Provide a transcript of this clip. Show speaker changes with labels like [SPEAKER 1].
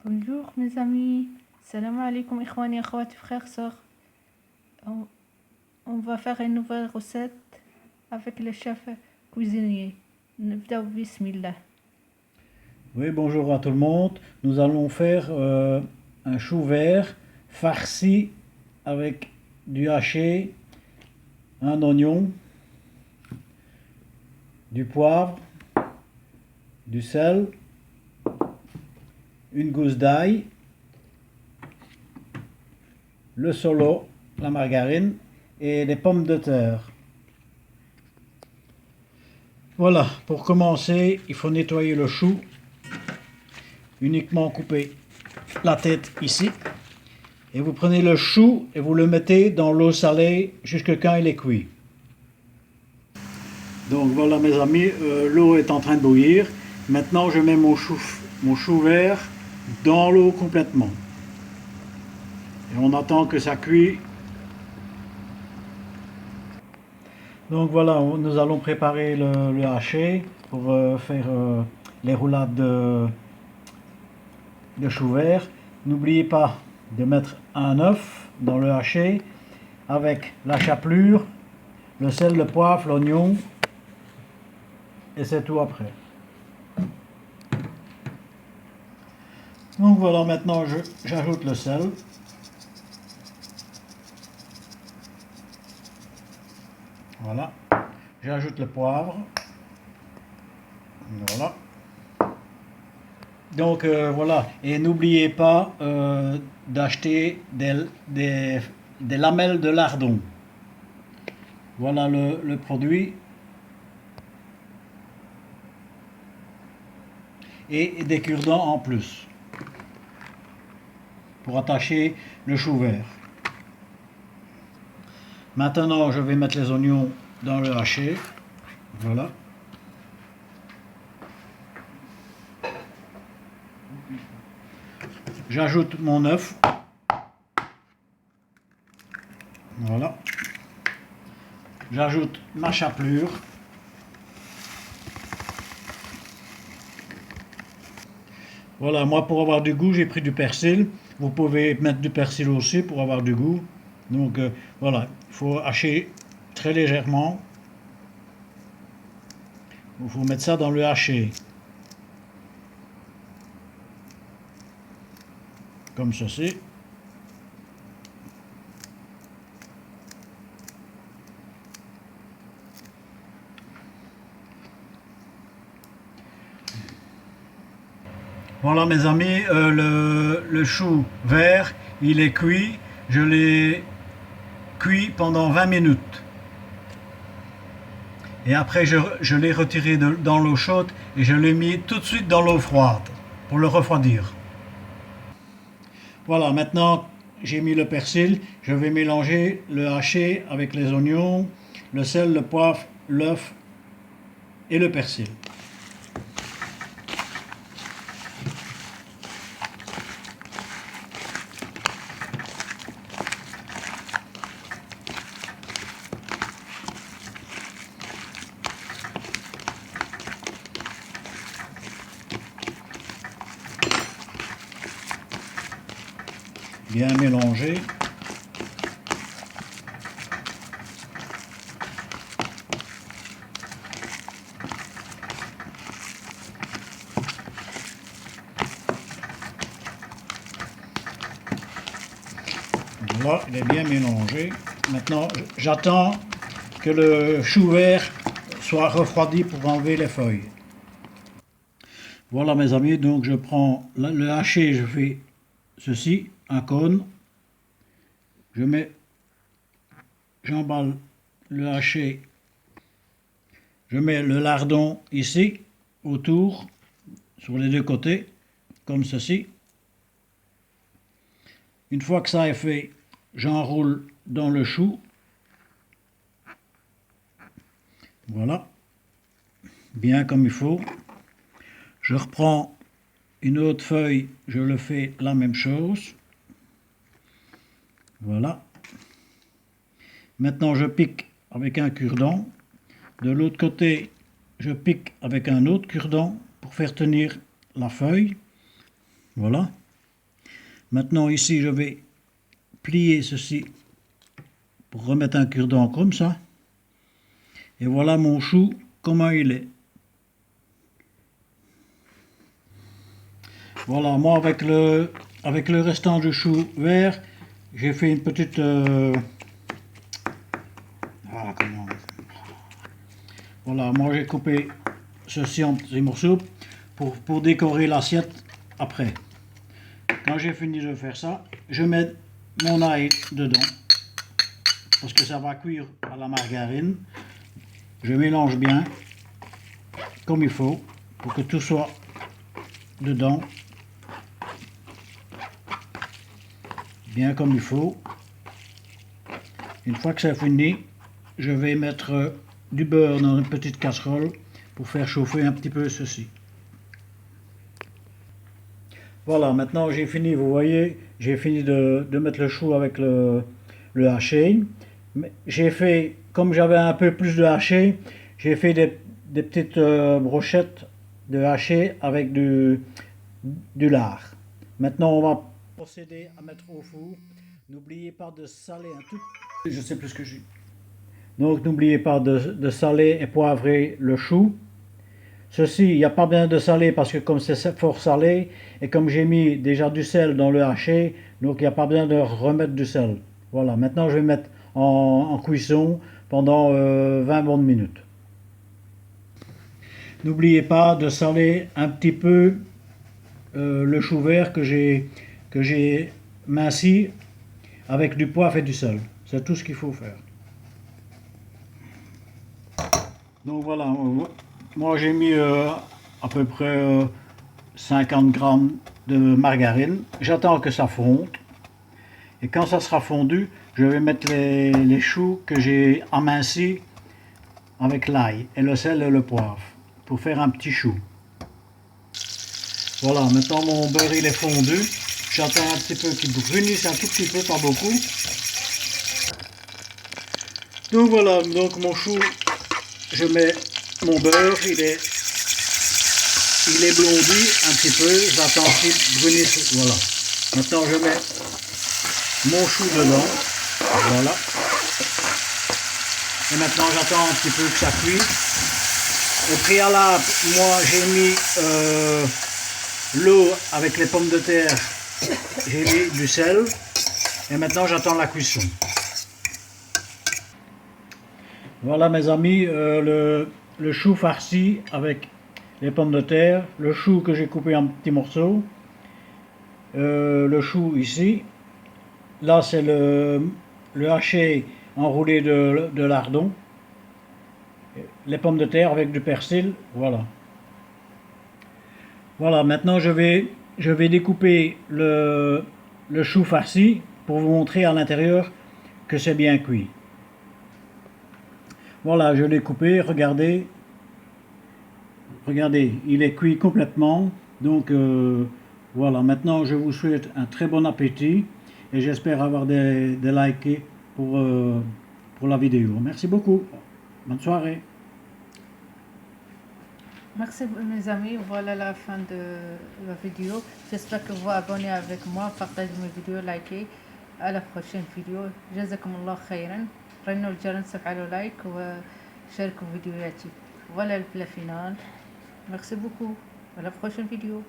[SPEAKER 1] Bonjour mes amis, salam alaikum ikhwani akhawati frères sœurs. On, on va faire une nouvelle recette avec le chef cuisinier. Nibda bismillah.
[SPEAKER 2] Oui, bonjour à tout le monde. Nous allons faire un chou vert farci avec du haché, un oignon, du poivre, du sel, une gousse d'ail, le solo, la margarine et les pommes de terre. Voilà, pour commencer, il faut nettoyer le chou, uniquement couper la tête ici. Et vous prenez le chou et vous le mettez dans l'eau salée jusqu'à quand il est cuit. Donc voilà mes amis, l'eau est en train de bouillir. Maintenant je mets mon chou vert dans l'eau complètement. Et on attend que ça cuit. Donc voilà, nous allons préparer le haché pour faire les roulades de chou vert. N'oubliez pas de mettre un œuf dans le haché avec la chapelure, le sel, le poivre, l'oignon et c'est tout après. Donc voilà, maintenant j'ajoute le sel. Voilà. J'ajoute le poivre. Voilà. Donc voilà. Et n'oubliez pas d'acheter des lamelles de lardon. Voilà le produit. Et des cure-dents en plus. Pour attacher le chou vert. Maintenant, je vais mettre les oignons dans le haché. Voilà. J'ajoute mon œuf. Voilà. J'ajoute ma chapelure. Voilà, moi pour avoir du goût, j'ai pris du persil. Vous pouvez mettre du persil aussi pour avoir du goût. Donc voilà, il faut hacher très légèrement. Il faut mettre ça dans le haché. Comme ceci. Voilà mes amis, le chou vert, il est cuit. Je l'ai cuit pendant 20 minutes. Et après je l'ai retiré dans l'eau chaude et je l'ai mis tout de suite dans l'eau froide pour le refroidir. Voilà, maintenant j'ai mis le persil, je vais mélanger le haché avec les oignons, le sel, le poivre, l'œuf et le persil. Bien mélanger. Voilà, il est bien mélangé. Maintenant, j'attends que le chou vert soit refroidi pour enlever les feuilles. Voilà mes amis, donc je prends le haché, je fais ceci, un cône. J'emballe le haché, je mets le lardon ici, autour, sur les deux côtés, comme ceci. Une fois que ça est fait, j'enroule dans le chou. Voilà, bien comme il faut. Je reprends une autre feuille, je le fais la même chose. Voilà. Maintenant je pique avec un cure-dent. De l'autre côté, je pique avec un autre cure-dent pour faire tenir la feuille. Voilà. Maintenant ici je vais plier ceci pour remettre un cure-dent comme ça. Et voilà mon chou, comment il est. Voilà, moi avec le restant du chou vert, j'ai fait une petite... Voilà, moi j'ai coupé ceci en petits morceaux pour décorer l'assiette après. Quand j'ai fini de faire ça, je mets mon ail dedans, parce que ça va cuire à la margarine. Je mélange bien, comme il faut, pour que tout soit dedans, bien comme il faut. Une fois que c'est fini, je vais mettre du beurre dans une petite casserole pour faire chauffer un petit peu ceci. Voilà, maintenant j'ai fini, vous voyez, j'ai fini de mettre le chou avec le haché. J'ai fait, comme j'avais un peu plus de haché, j'ai fait des petites brochettes de haché avec du lard. Maintenant on va procéder à mettre au four. N'oubliez pas de saler un tout. Je sais plus ce que j'ai. Donc n'oubliez pas de saler et poivrer le chou. Ceci, il n'y a pas besoin de saler parce que comme c'est fort salé, et comme j'ai mis déjà du sel dans le haché, donc il n'y a pas besoin de remettre du sel. Voilà, maintenant je vais mettre en cuisson pendant 20 bonnes minutes. N'oubliez pas de saler un petit peu le chou vert que j'ai minci avec du poivre et du sel. C'est tout ce qu'il faut faire. Donc voilà, moi j'ai mis à peu près 50 grammes de margarine. J'attends que ça fonde. Et quand ça sera fondu, je vais mettre les choux que j'ai amincis avec l'ail et le sel et le poivre pour faire un petit chou. Voilà, maintenant mon beurre il est fondu. J'attends un petit peu qu'il brunisse un tout petit peu, pas beaucoup. Donc voilà, donc mon chou, je mets mon beurre, il est blondi un petit peu, j'attends qu'il brunisse, voilà. Maintenant je mets mon chou dedans, voilà. Et maintenant j'attends un petit peu que ça cuise. Au préalable, moi j'ai mis l'eau avec les pommes de terre, j'ai mis du sel. Et maintenant j'attends la cuisson. Voilà mes amis, le chou farci avec les pommes de terre, le chou que j'ai coupé en petits morceaux, le chou ici, là c'est le haché enroulé de lardons, les pommes de terre avec du persil, voilà. Voilà, maintenant je vais découper le chou farci pour vous montrer à l'intérieur que c'est bien cuit. Voilà, je l'ai coupé, regardez. Regardez, il est cuit complètement. Donc voilà, maintenant je vous souhaite un très bon appétit et j'espère avoir des likes pour la vidéo. Merci beaucoup. Bonne soirée.
[SPEAKER 1] Merci mes amis, voilà la fin de la vidéo. J'espère que vous abonnez avec moi, partagez mes vidéos, likez. À la prochaine vidéo. جزاكم الله خيرا. رنوا الجرس وفعلوا لايك وشاركوا فيديوهاتي. Voilà le plat final. Merci beaucoup. À la prochaine vidéo.